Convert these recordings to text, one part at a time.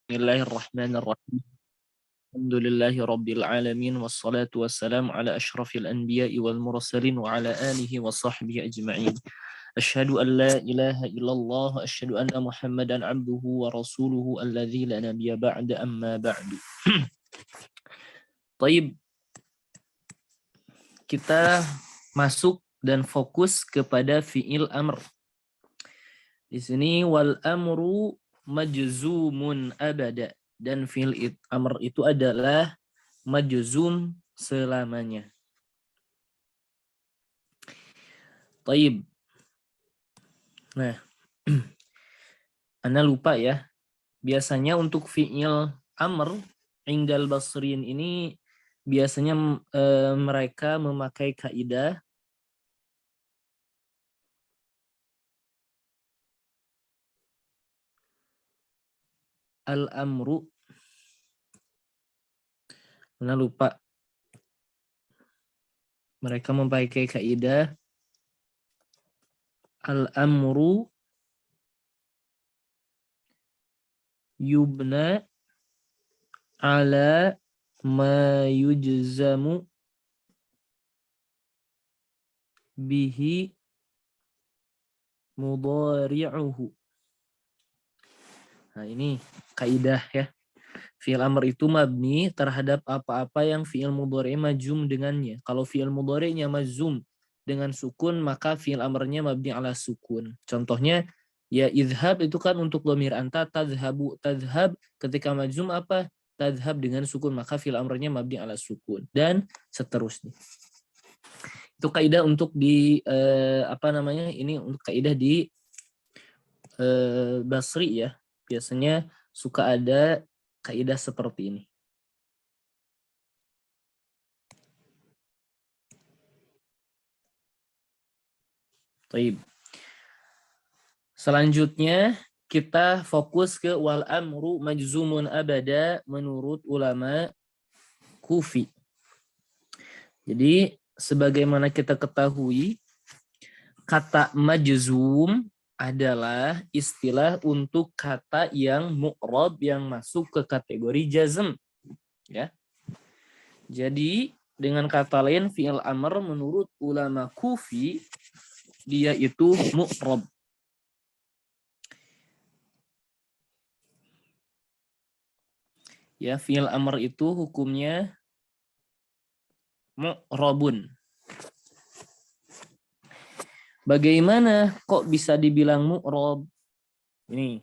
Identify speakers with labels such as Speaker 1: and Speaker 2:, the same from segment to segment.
Speaker 1: Bismillahirrahmanirrahim. Alhamdulillahi rabbil alamin wassalatu wassalamu ala asyrafil anbiya'i wal mursalin wa ala alihi wa sahbihi ajma'in. Asyhadu an la ilaha illallah wa asyhadu anna Muhammadan abduhu wa rasuluhu alladzi la nabiyya ba'da amma ba'du. Baik, kita masuk dan fokus kepada fiil amr. Di sini wal amru majzumun abada, dan fiil amr itu adalah majzum selamanya. Taib. Nah, Ana lupa ya. Biasanya untuk fiil amr indal basriyin ini biasanya mereka memakai kaidah al-amru. Ana lupa. Mereka memakai kaidah al-amru yubna ala ma yujzamu bihi mudhari'uhu. Nah, ini kaidah ya. Fi'il amr itu mabni terhadap apa-apa yang fi'il mudhari' majzum dengannya. Kalau fi'il mudhari'nya majzum dengan sukun, maka fi'il amrnya mabni ala sukun. Contohnya ya idhab itu kan untuk dhamir anta, tadhhabu, tadhhab ketika majzum apa? Tadhhab dengan sukun, maka fi'il amrnya mabni ala sukun, dan seterusnya. Itu kaidah untuk di ini untuk kaidah di Basri ya. Biasanya suka ada kaidah seperti ini. Baik. Selanjutnya kita fokus ke wal amru majzumun abada menurut ulama Kufi. Jadi sebagaimana kita ketahui, kata majzum adalah istilah untuk kata yang mu'rab yang masuk ke kategori jazm, ya. Jadi dengan kata lain fi'il amr menurut ulama Kufi dia itu mu'rab. Ya, fi'il amr itu hukumnya mu'rabun. Bagaimana kok bisa dibilang mu'rab? Ini.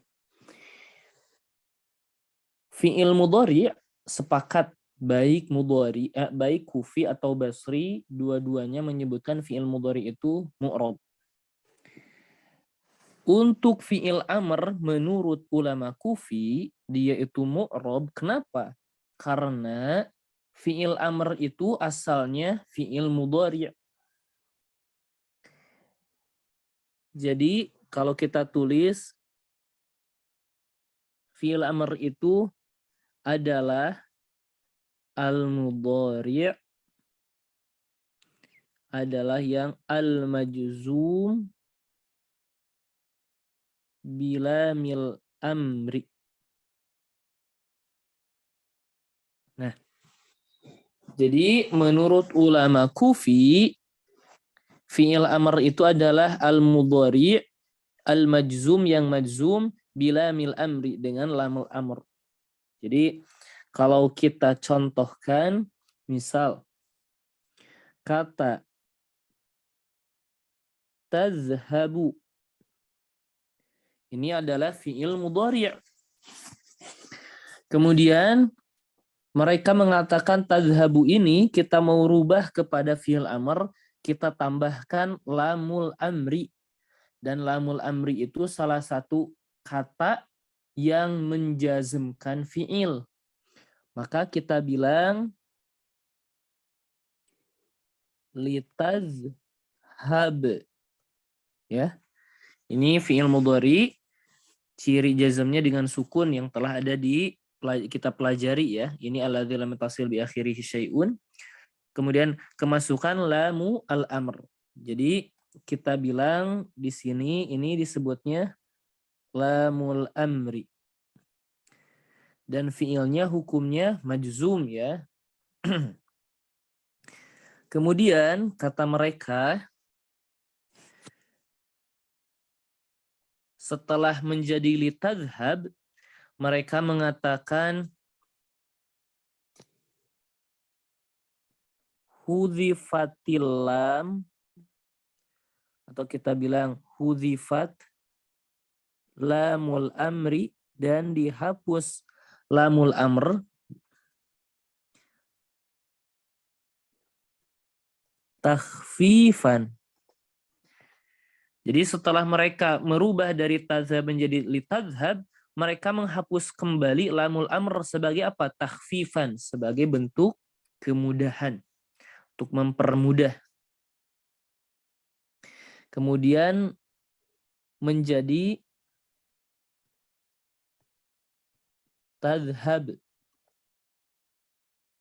Speaker 1: Fi'il mudhari' sepakat baik mudhari, baik Kufi atau Basri, dua-duanya menyebutkan fi'il mudhari' itu mu'rab. Untuk fi'il amr menurut ulama Kufi dia itu mu'rab. Kenapa? Karena fi'il amr itu asalnya fi'il mudhari'. Jadi kalau kita tulis fi'il amr itu adalah al-mudhari' adalah yang al-majzum bila mil amri. Nah, jadi menurut ulama Kufi fi'il amr itu adalah al-mudhari' al-majzum yang majzum bila mil amri dengan lamul amr. Jadi kalau kita contohkan misal kata tazhabu ini adalah fi'il mudhari'. Kemudian mereka mengatakan tazhabu ini kita mau rubah kepada fi'il amr, kita tambahkan lamul amri. Dan lamul amri itu salah satu kata yang menjazmkan fi'il. Maka kita bilang litazhab. Ya. Ini fi'il mudhari, ciri jazmnya dengan sukun yang telah ada di kita pelajari ya. Ini alladzi lam tasil bi akhirih syai'un. Kemudian kemasukan lamu al-amr. Jadi kita bilang di sini ini disebutnya lamul amri. Dan fiilnya hukumnya majzum ya. Kemudian kata mereka, setelah menjadi litadhhab, mereka mengatakan hudhifatil lam, atau kita bilang hudhifat lamul amri, dan dihapus lamul amr takhfifan. Jadi setelah mereka merubah dari tadhhab menjadi litadhhab, mereka menghapus kembali lamul amr sebagai apa? Takhfifan, sebagai bentuk kemudahan, untuk mempermudah. Kemudian menjadi tadhhab.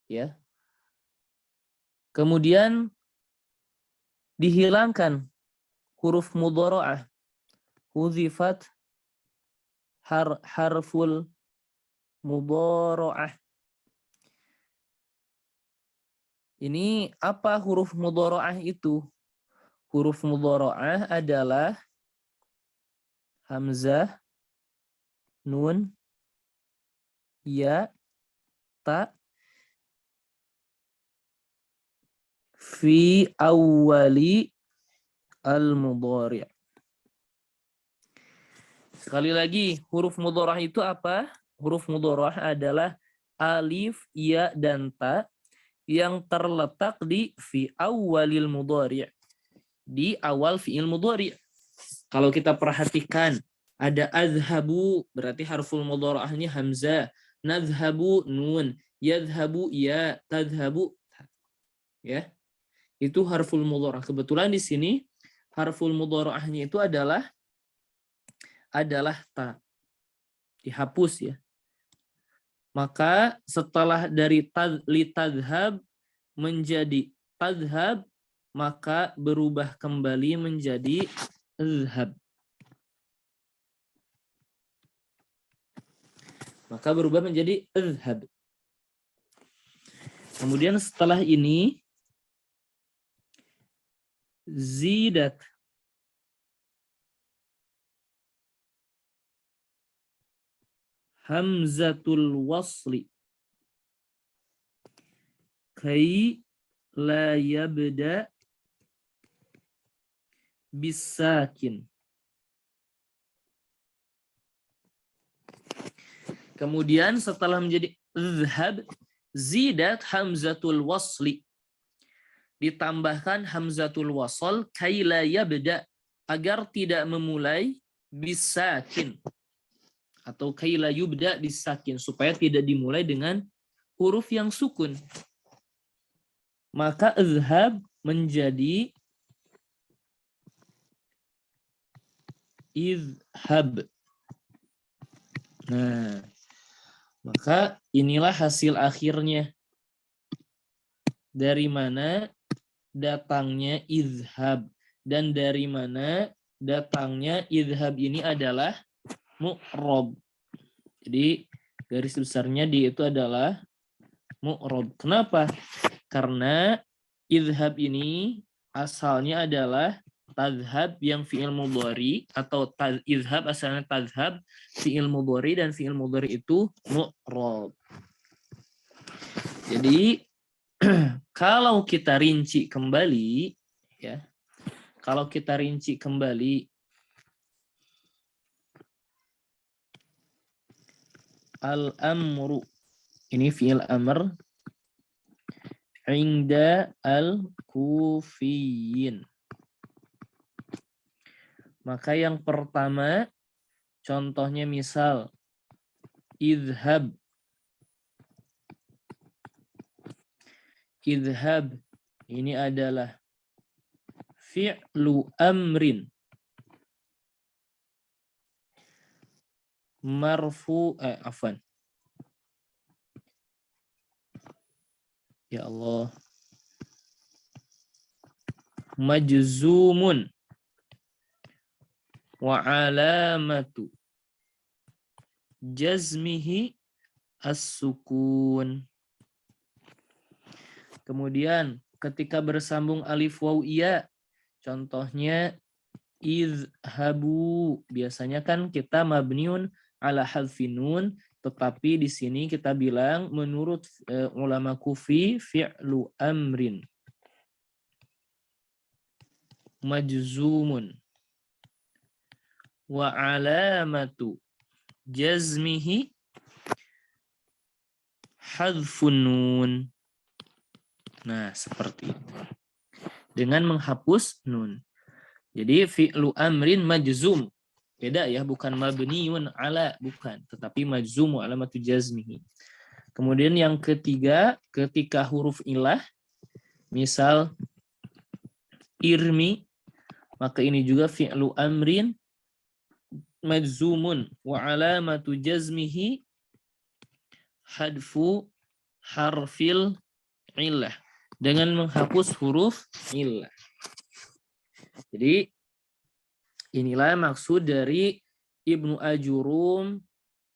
Speaker 1: Ya. Kemudian dihilangkan huruf mudhara'ah. Huzifat harful mudhara'ah. Ini apa huruf mudhara'ah itu? Huruf mudhara'ah adalah hamzah, nun, ya, ta, fi awwali al-mudhari'. Sekali lagi, huruf mudhara'ah itu apa? Huruf mudhara'ah adalah alif, ya, dan ta yang terletak di fi awwalil mudhari', di awal fi'il mudhari'. Kalau kita perhatikan, ada azhabu, berarti harful mudhara'ahnya hamzah, nadhhabu nun, yadhhabu ya, tadhhabu ya. Itu harful mudhara'ah. Kebetulan di sini harful mudhara'ahnya itu adalah ta. Dihapus ya. Maka setelah dari litadhhab menjadi tadhhab, maka berubah kembali menjadi azhab. Maka berubah menjadi azhab. Kemudian setelah ini zidat hamzatul wasli kai la yabda bisakin. Kemudian setelah menjadi azhab, zidat hamzatul wasli, ditambahkan hamzatul wasl kai la yabda, agar tidak memulai bisakin, atau kai la yubda bisakin, supaya tidak dimulai dengan huruf yang sukun. Maka azhab menjadi izhab. Nah, maka inilah hasil akhirnya. Dari mana datangnya izhab, dan dari mana datangnya izhab ini adalah mu'rob. Jadi garis besarnya di itu adalah mu'rob. Kenapa? Karena izhab ini asalnya adalah tadhhab yang fi'il mudhari, atau izhab asalnya tadhhab fi'il mudhari, dan fi'il mudhari itu mu'rob. Jadi kalau kita rinci kembali ya, kalau kita rinci kembali, al-amru ini fi'il amr inda al-kufiyin. Maka yang pertama, contohnya misal idhab. Idhab ini adalah fi'lu amrin afwan. Ya Allah. Majzumun wa alamatu jazmihi as-sukun. Kemudian ketika bersambung alif waw iya, contohnya izhabu, biasanya kan kita mabniun ala hadfin nun, tetapi di sini kita bilang menurut ulama kufi fi'lu amrin majzumun wa alamatu jazmihi hadfun nun. Nah, seperti itu. Dengan menghapus nun. Jadi fi'lu amrin majzum. Beda ya, bukan mabniun ala, bukan, tetapi majzum wa alamatu jazmihi. Kemudian yang ketiga, ketika huruf ilah, misal irmi, maka ini juga fi'lu amrin majzumun wa alamatu jazmihi hadfu harfil ilah, dengan menghapus huruf ilah. Jadi inilah maksud dari Ibnu Ajurum,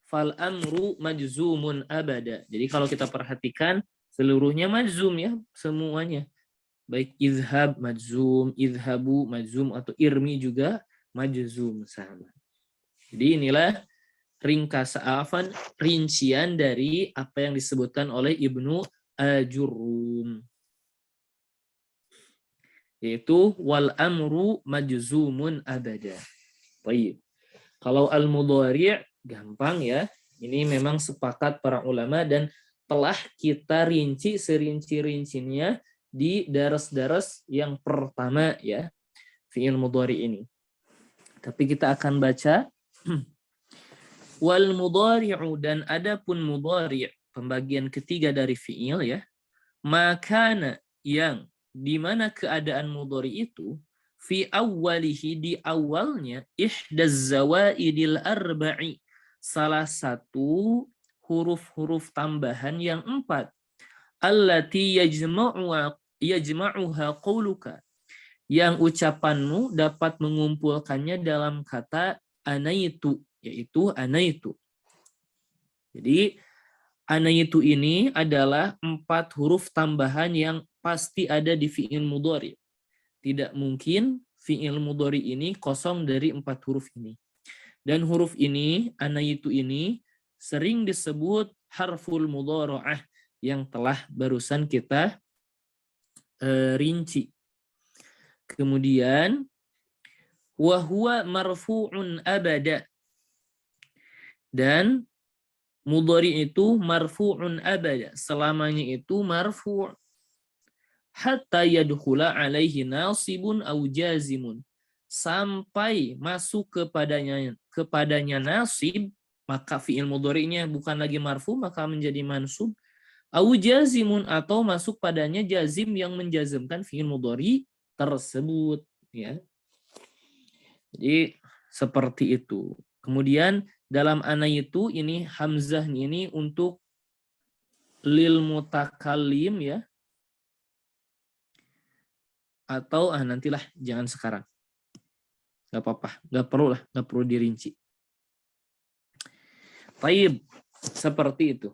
Speaker 1: fal amru majzumun abada. Jadi kalau kita perhatikan seluruhnya majzum ya, semuanya. Baik izhab majzum, izhabu majzum, atau irmi juga majzum sama. Jadi inilah rincian dari apa yang disebutkan oleh Ibnu Ajurum, yaitu wal amru majzumun abada. Baik. Kalau al-mudhari' gampang ya. Ini memang sepakat para ulama dan telah kita rinci serinci-rincinya di daras-daras yang pertama ya, fi'il mudhari' ini. Tapi kita akan baca wal mudhari'u, dan adapun mudhari', pembagian ketiga dari fi'il ya, makana, yang di mana keadaan mudhari' itu fi awwalihi, di awalnya, ihdaz zawaidil arba'i, salah satu huruf-huruf tambahan yang 4, allati yajma'uha qauluka, yang ucapanmu dapat mengumpulkannya dalam kata anaitu, yaitu anaitu. Jadi anaitu ini adalah 4 huruf tambahan yang pasti ada di fi'il mudhari'. Tidak mungkin fi'il mudhari' ini kosong dari 4 huruf ini. Dan huruf ini, anaitu ini, sering disebut harful mudhara'ah, yang telah barusan kita rinci. Kemudian wa huwa marfu'un abada, dan mudhari' itu marfu'un abada, selamanya itu marfu', hatta yadkhula alaihi nasibun au jazimun, sampai masuk kepadanya nasib, maka fi'il mudhari'nya bukan lagi marfu, maka menjadi mansub, au jazimun, atau masuk padanya jazim yang menjazmkan fi'il mudhari' tersebut ya. Jadi seperti itu. Kemudian dalam anaitu ini hamzah ini untuk lil mutakallim ya. Atau nantilah, jangan sekarang. Gak apa-apa, gak perlu dirinci. Taib, seperti itu.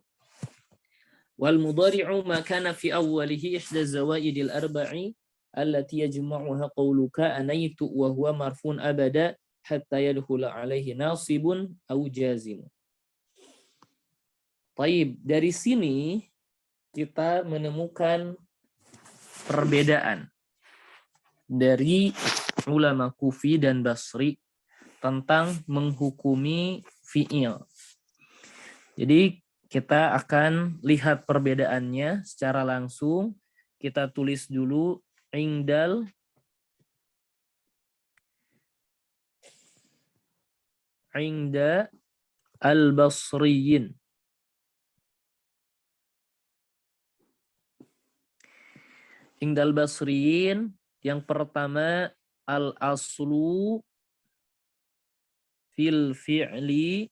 Speaker 1: Wal mudhari'u ma kana fi awwalihi ihda zawaidil arba'i allati yajma'uha qawluka anaitu wa huwa marfun abada hatta yadkhula alaihi nasibun au jazim. Taib, dari sini kita menemukan perbedaan dari ulama Kufi dan Basri tentang menghukumi fi'il. Jadi kita akan lihat perbedaannya secara langsung. Kita tulis dulu Inda al-Basriyin. Inda al-Basriyin, yang pertama al-aslu fil fi'li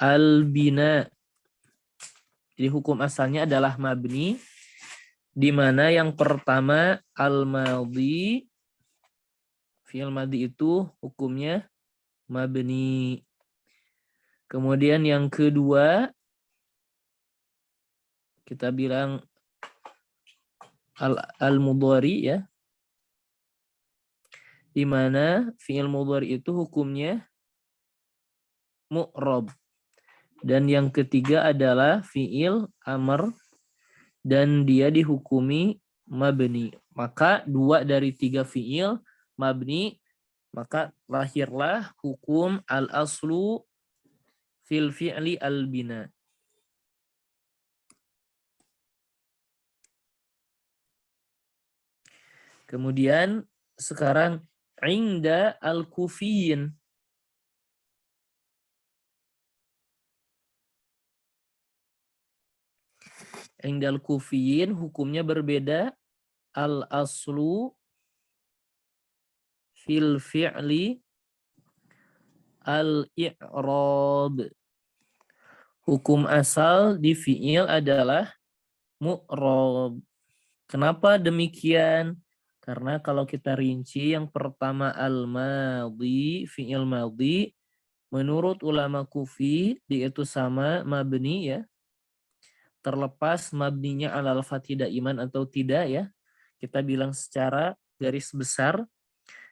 Speaker 1: al-bina. Jadi hukum asalnya adalah mabni, di mana yang pertama al-madhi Fi'il madhi itu hukumnya mabni. Kemudian yang kedua kita bilang al-mudhari ya. Di mana fi'il mudhari itu hukumnya mu'rab. Dan yang ketiga adalah fi'il amr dan dia dihukumi mabni. Maka 2 dari 3 fi'il mabni, maka lahirlah hukum al-aslu fil fi'li al-bina. Kemudian sekarang inda al-kufiyin. Inda al-kufiyin hukumnya berbeda. Al-aslu fil fi'li al-i'rab. Hukum asal di fi'il adalah mu'rab. Kenapa demikian? Karena kalau kita rinci yang pertama al-madhi, fi'il madhi, menurut ulama kufi dia itu sama mabni ya. Terlepas mabninya alal fathih daiman atau tidak ya. Kita bilang secara garis besar.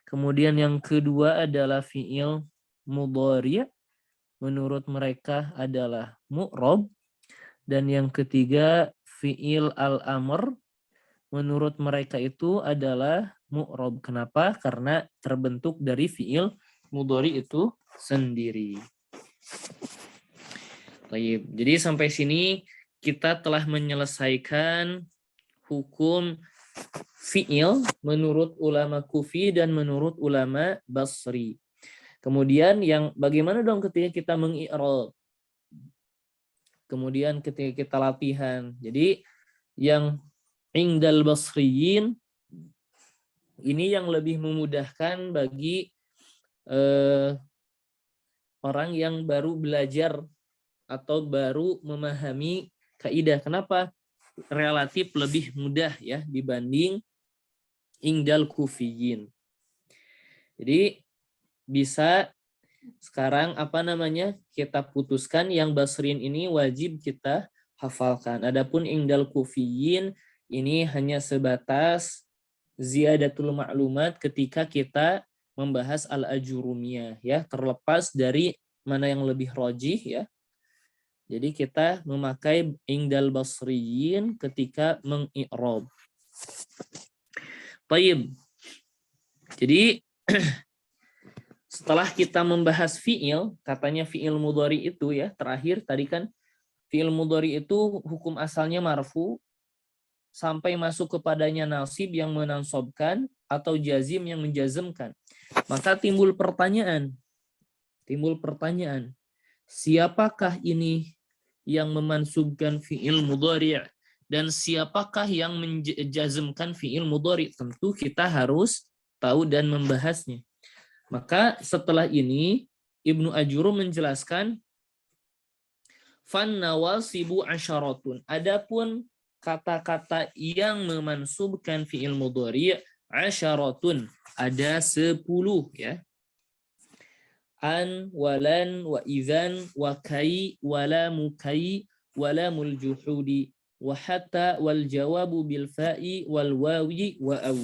Speaker 1: Kemudian yang kedua adalah fi'il mudhari', menurut mereka adalah mu'rab. Dan yang ketiga fi'il al-amr, menurut mereka itu adalah mu'rab. Kenapa? Karena terbentuk dari fi'il mudhari itu sendiri. Baik. Jadi sampai sini kita telah menyelesaikan hukum fi'il menurut ulama Kufi dan menurut ulama Basri. Kemudian yang bagaimana dong ketika kita mengi'rab? Kemudian ketika kita latihan. Jadi yang indal basriyin ini yang lebih memudahkan bagi orang yang baru belajar atau baru memahami kaidah. Kenapa? Relatif lebih mudah ya dibanding indal kufiyin. Jadi bisa sekarang kita putuskan yang basrin ini wajib kita hafalkan. Adapun indal kufiyin ini hanya sebatas ziyadatul ma'lumat ketika kita membahas al-ajurumiyah ya, terlepas dari mana yang lebih rajih ya. Jadi kita memakai indal basriyin ketika mengi'rab. Baik. Jadi setelah kita membahas fi'il, katanya fi'il mudhari itu ya, terakhir tadi kan fi'il mudhari itu hukum asalnya marfu sampai masuk kepadanya nasib yang menansobkan atau jazim yang menjazmkan. Maka timbul pertanyaan. Siapakah ini yang memansubkan fi'il mudhari' dan siapakah yang menjazmkan fi'il mudhari'? Tentu kita harus tahu dan membahasnya. Maka setelah ini Ibnu Ajurum menjelaskan fan nawasibu asyaratun. Adapun kata-kata yang memansubkan fi'il mudhari' asyaratun, ada 10 ya. An, walan, wa idzan, wa kai, wala mukai, wala muljuhudi, wa hatta, wal jawabu bil fa'i, wal wawi, wa au.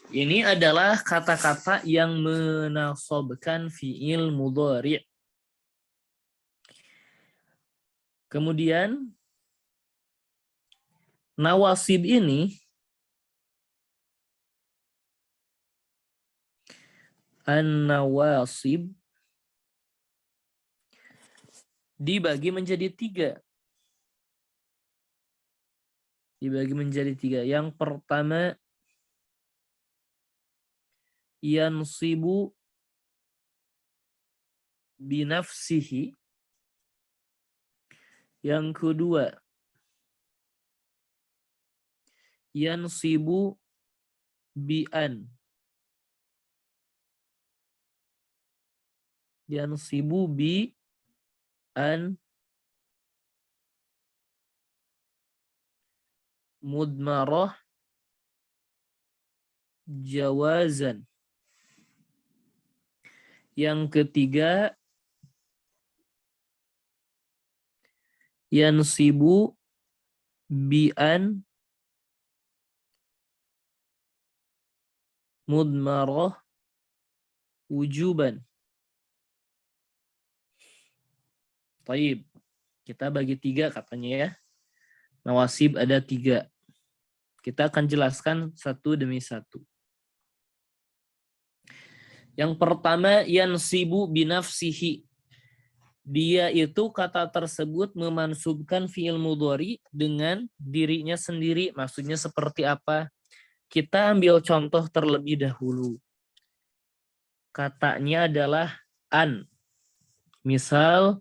Speaker 1: Ini adalah kata-kata yang menasabkan fi'il mudhari'. Kemudian nawasib ini an-nawasib dibagi menjadi 3. Yang pertama yansibu binafsihi. Yang kedua yansibu bi'an. Yansibu bi'an mudmarah jawazan. Yang ketiga, yansibu bi'an mudmarah wujuban. Taib. Kita bagi 3 katanya ya. Nawasib ada 3. Kita akan jelaskan satu demi satu. Yang pertama, yansibu binafsihi. Dia itu kata tersebut memansubkan fi'il mudhari dengan dirinya sendiri. Maksudnya seperti apa? Kita ambil contoh terlebih dahulu. Katanya adalah an. Misal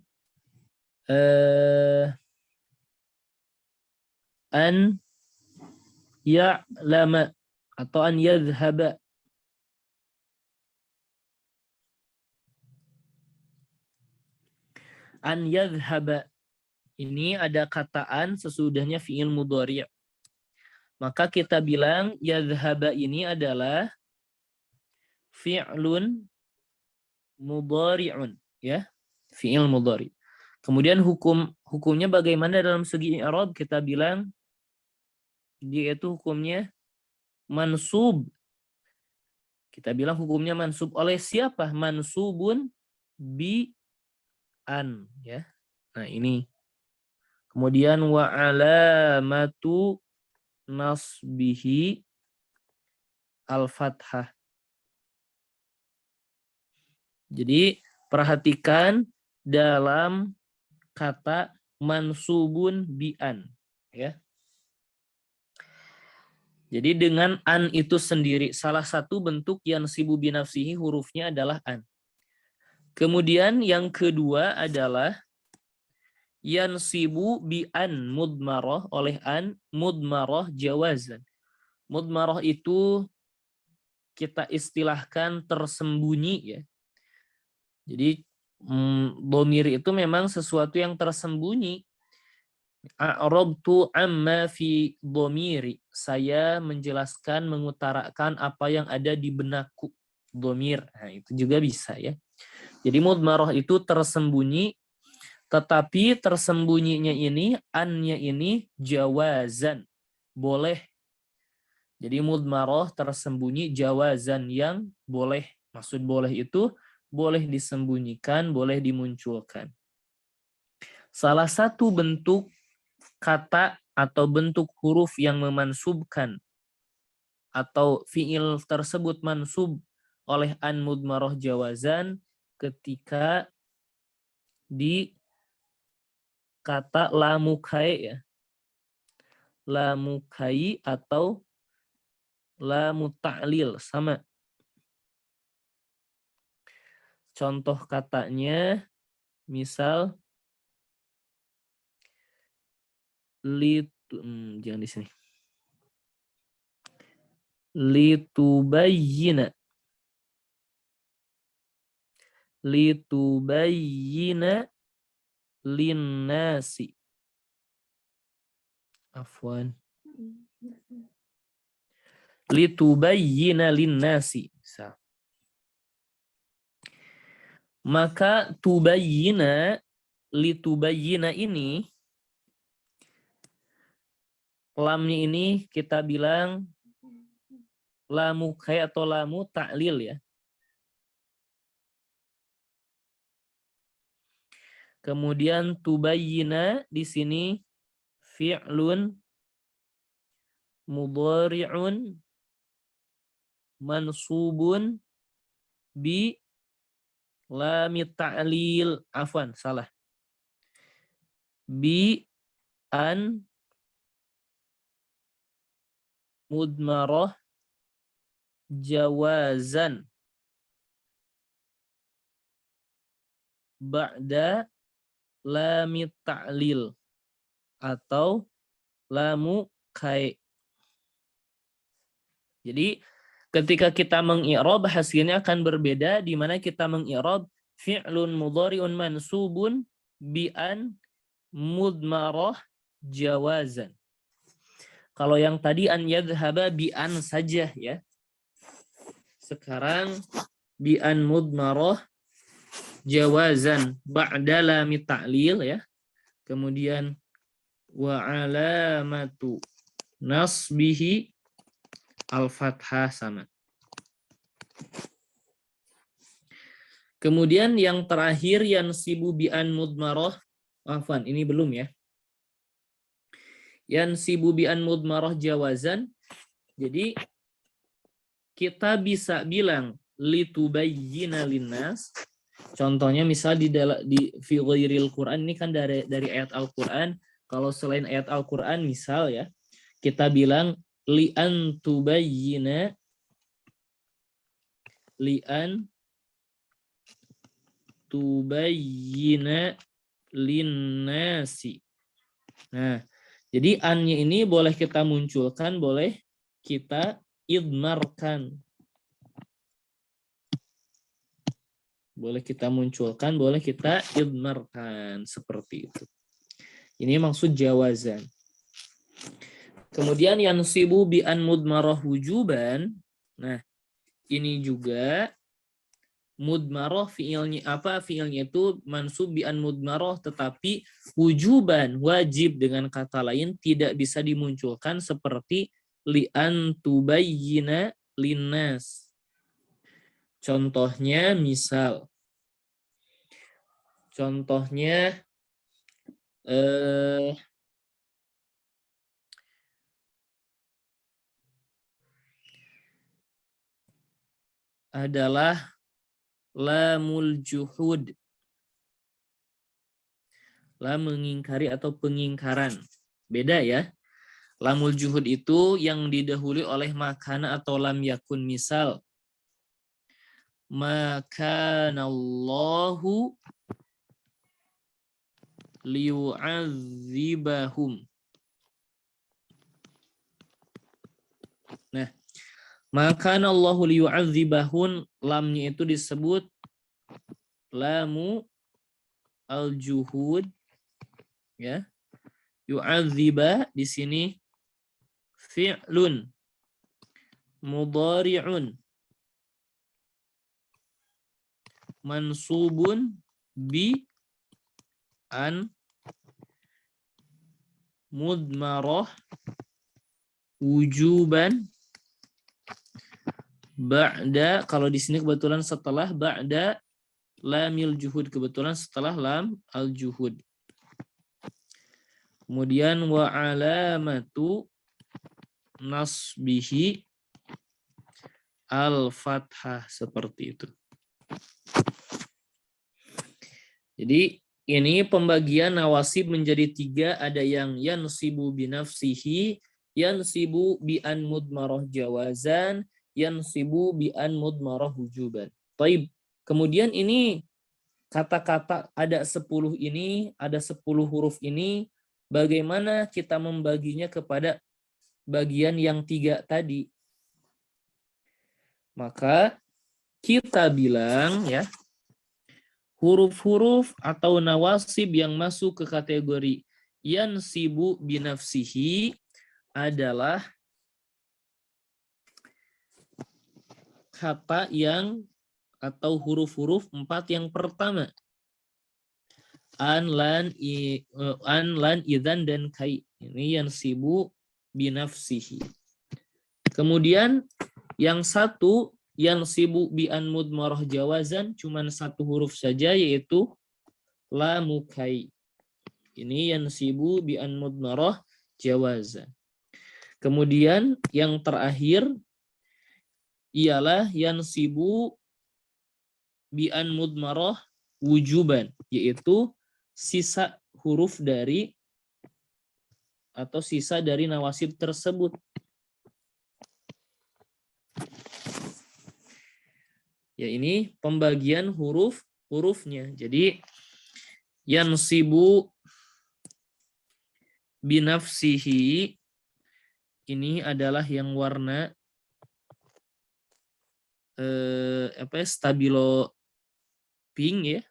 Speaker 1: an ya'lama atau an yadhhaba. An yadhhaba. Ini ada kata an sesudahnya fi'il mudhari'. Maka kita bilang yadhhaba ini adalah fi'lun mudhari'un, ya. Fi'il mudhari'. Kemudian hukumnya bagaimana dalam segi i'rab? Kita bilang dia itu hukumnya mansub. Kita bilang hukumnya mansub oleh siapa? Mansubun bi an, ya. Nah, ini. Kemudian wa alamatu nasbihi al-fathah. Jadi perhatikan dalam kata mansubun bi an, ya. Jadi dengan an itu sendiri, salah satu bentuk yansibu binafsihi hurufnya adalah an. Kemudian yang kedua adalah yansibu bi an mudmarah, oleh an mudmarah jawazan. Mudmarah itu kita istilahkan tersembunyi, ya. Jadi dhamir itu memang sesuatu yang tersembunyi. A'rabtu amma fi dhamiri. Saya menjelaskan, mengutarakan apa yang ada di benakku. Dhamir. Nah, itu juga bisa, ya. Jadi mudmarah itu tersembunyi, tetapi tersembunyinya ini, annya ini jawazan. Boleh. Jadi mudmarah tersembunyi jawazan yang boleh. Maksud boleh itu boleh disembunyikan, boleh dimunculkan. Salah satu bentuk kata atau bentuk huruf yang memansubkan atau fiil tersebut mansub oleh an mudmarah jawazan ketika di kata lamukai, ya. Lamukai atau lamu ta'lil sama. Contoh katanya misal jangan di sini. Litubayyina. Litubayyina linnasi. Afwan. Litubayyina linnasi. Maka tubayyina, litubayyina ini, lamnya ini kita bilang lamu kai atau lamu ta'lil, ya. Kemudian tubayyina di sini fi'lun mudhari'un mansubun bi lamit ta'lil. Afwan, salah. Bi an mudmarah jawazan ba'da lamit ta'lil atau lamu kai. Jadi ketika kita mengi'rab hasilnya akan berbeda, di mana kita mengi'rab fi'lun mudhari'un mansubun bi an mudmarah jawazan. Kalau yang tadi an yadhhaba bi an saja, ya. Sekarang bi an mudmarah jawazan ba'da lam ta'lil ya. Kemudian wa alamatu nasbihi al-fathah sama. Kemudian yang terakhir yansibu bi an mudmarah, afwan, ini belum ya. Yansibu bi an mudmarah jawazan. Jadi kita bisa bilang litubayyina linnas. Contohnya misal di fi ghairil Quran, ini kan dari ayat Al-Qur'an. Kalau selain ayat Al-Qur'an misal ya, kita bilang li an tubayyina linnasi. Nah, jadi an-nya ini boleh kita munculkan, boleh kita idmarkan. Boleh kita munculkan, boleh kita idmarkan. Seperti itu. Ini maksud jawazan. Kemudian yansibu bi an mudmarah wujuban. Nah, ini juga mudmarah fiilnya apa? Fiilnya itu mansub bi an mudmarah, tetapi wujuban, wajib, dengan kata lain tidak bisa dimunculkan seperti li an tubayyina linnas. Contohnya misal adalah lamul juhud. Lam mengingkari atau pengingkaran. Beda ya. Lamul juhud itu yang didahului oleh makana atau lam yakun. Misal, makanallahu liyu'adzibahum. Nah, makanallahu liyu'adzibahum, lamnya itu disebut lamu al-juhud ya. Yu'adziba di sini fi'lun mudhari'un mansubun bi an mudmarah wujuban ba'da, kalau di sini kebetulan setelah ba'da lamil juhud, kebetulan setelah lam al juhud. Kemudian wa alamatu nasbihi al-fathah, seperti itu. Jadi ini pembagian nawasib menjadi 3, ada yang yansibu binafsihi, yansibu bi an mudmarah jawazan, yansibu bi an mudmarah wujuban. Taib. Kemudian ini kata-kata ada 10 ini, ada 10 huruf ini, bagaimana kita membaginya kepada bagian yang 3 tadi? Maka kita bilang ya, huruf-huruf atau nawasib yang masuk ke kategori yansibu binafsihi adalah kata yang atau huruf-huruf 4 yang pertama. An, lan, idzan, dan kai. Ini yansibu binafsihi. Kemudian yang satu yansibu bi an mudmarah jawazan, cuman 1 huruf saja, yaitu lamu kai. Ini yansibu bi an mudmarah jawazan. Kemudian yang terakhir ialah yansibu bi an mudmarah wujuban, yaitu sisa huruf dari atau sisa dari nawasib tersebut. Ya, ini pembagian hurufnya. Jadi yansibu binafsihi ini adalah yang warna stabilo pink ya.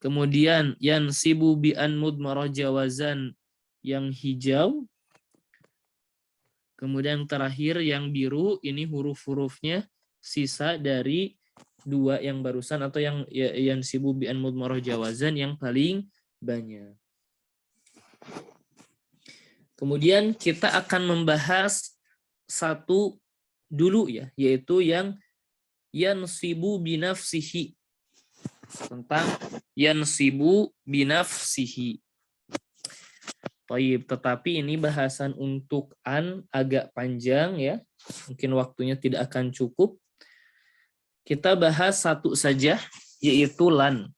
Speaker 1: Kemudian yansibu bi an mudmarah jawazan yang hijau. Kemudian terakhir yang biru, ini huruf-hurufnya sisa dari dua yang barusan atau yang sibu bi an mudmarah jawazan yang paling banyak. Kemudian kita akan membahas satu dulu ya, yaitu yang yansibu binafsihi. Tentang yansibu binafsihi. Baik, tetapi ini bahasan untuk an agak panjang ya. Mungkin waktunya tidak akan cukup. Kita bahas satu saja, yaitu lan.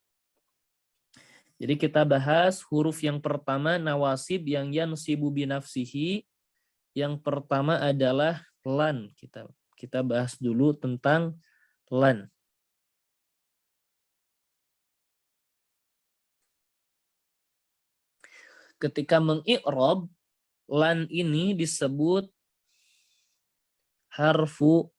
Speaker 1: Jadi kita bahas huruf yang pertama nawasib yang yansibu binafsihi. Yang pertama adalah lan. Kita bahas dulu tentang lan. Ketika mengi'rab, lan ini disebut harfu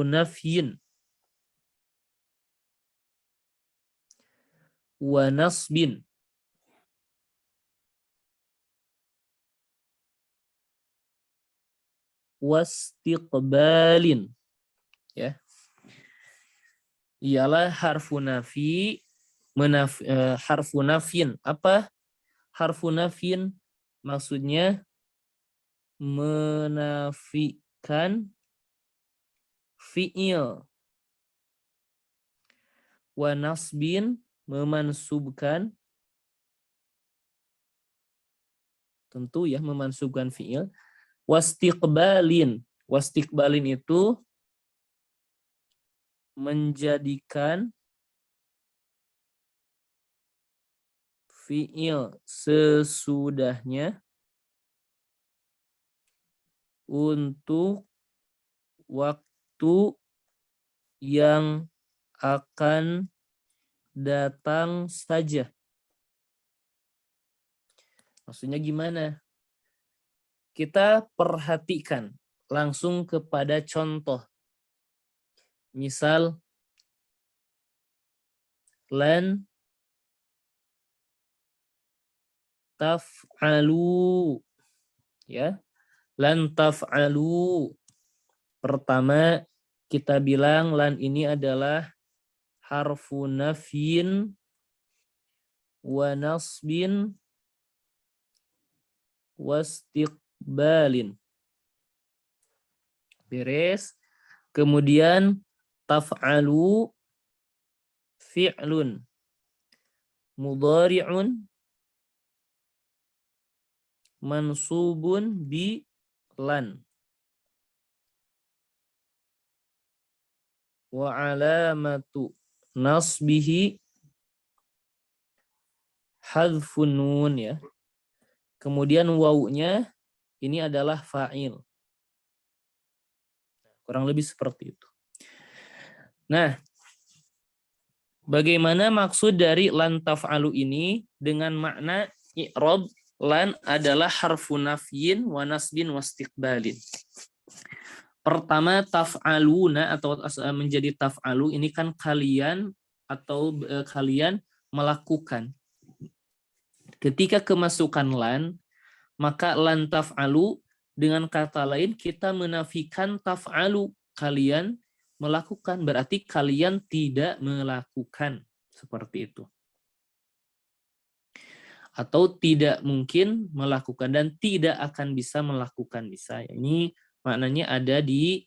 Speaker 1: nafyin wa nasbin wastiqbalin, ya, ialah harfu nafi, harfu nafyin. Apa harfu nafyin? Maksudnya menafikan fi'il. Wa nasbin, memansubkan, tentu ya, memansubkan fi'il. Wastiqbalin itu menjadikan fi'il sesudahnya untuk waktu yang akan datang saja. Maksudnya gimana? Kita perhatikan langsung kepada contoh. Misal, lan taf'alu, ya, lan taf'alu. Pertama kita bilang lan ini adalah harfu nafyin wa nasbin wastiqbalin. Beres. Kemudian taf'alu fi'lun mudhari'un mansubun bi lan. Wa alamatu nasbihi hadfun nun, ya. Kemudian wawunya ini adalah fa'il. Kurang lebih seperti itu. Nah, bagaimana maksud dari lan taf'alu ini dengan makna i'rab? Lan adalah harfu nafyin wa nasbin wastiqbalin. Pertama, taf'aluna atau menjadi taf'alu ini kan kalian atau kalian melakukan. Ketika kemasukan lan, maka lan taf'alu dengan kata lain kita menafikan taf'alu, kalian melakukan, berarti kalian tidak melakukan, seperti itu. Atau tidak mungkin melakukan dan tidak akan bisa melakukan, bisa. Ini maknanya ada di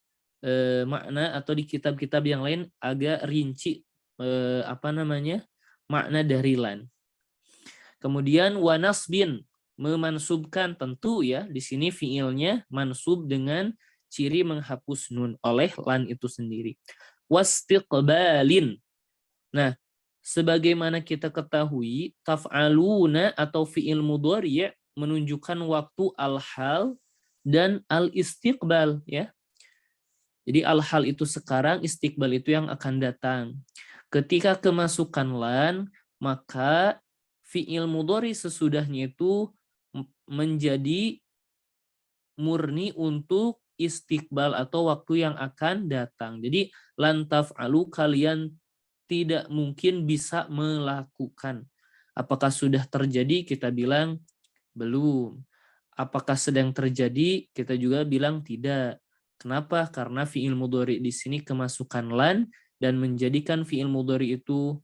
Speaker 1: makna atau di kitab-kitab yang lain agak rinci makna dari lan. Kemudian wanasbin, memansubkan, tentu ya di sini fiilnya mansub dengan ciri menghapus nun oleh lan itu sendiri. Wastiqbalin. Nah, sebagaimana kita ketahui taf'aluna atau fiil mudhari' menunjukkan waktu al-hal dan al-istiqbal, ya. Jadi al-hal itu sekarang, istiqbal itu yang akan datang. Ketika kemasukan lan, maka fiil mudhari sesudahnya itu menjadi murni untuk istiqbal atau waktu yang akan datang. Jadi lan taf'alu, kalian tidak mungkin bisa melakukan. Apakah sudah terjadi? Kita bilang belum. Apakah sedang terjadi? Kita juga bilang tidak. Kenapa? Karena fi'il mudhari di sini kemasukan lan dan menjadikan fi'il mudhari itu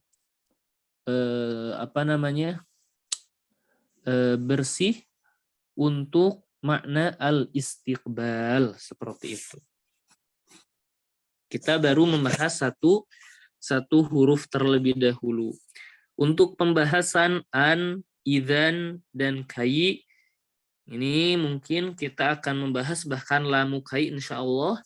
Speaker 1: bersih untuk makna al-istiqbal, seperti itu. Kita baru membahas satu huruf terlebih dahulu. Untuk pembahasan an, idzan, dan kai, ini mungkin kita akan membahas bahkan lamu kai insya Allah.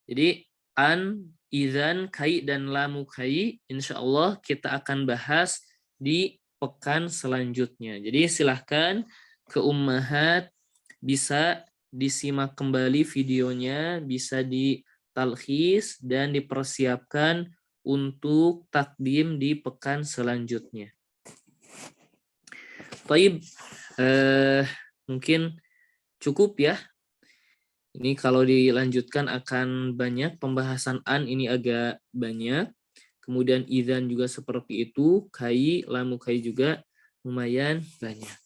Speaker 1: Jadi an, idzan, kai, dan lamu kai insya Allah kita akan bahas di pekan selanjutnya. Jadi silahkan ke Ummahat, bisa disimak kembali videonya, bisa ditalkhis dan dipersiapkan untuk takdim di pekan selanjutnya. Baik, mungkin cukup ya. Ini kalau dilanjutkan akan banyak, pembahasan an ini agak banyak. Kemudian idzan juga seperti itu, kai, lamu kai juga lumayan banyak.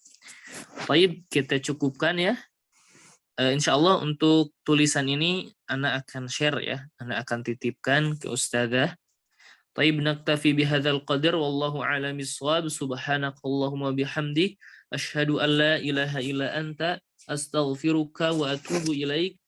Speaker 1: Baik, kita cukupkan ya. Insya Allah untuk tulisan ini Ana akan share ya, Ana akan titipkan ke Ustazah. طيب نكتفي بهذا القدر والله أعلم الصواب سبحانك اللهم وبحمدك أشهد أن لا إله إلا أنت أستغفرك وأتوب إليك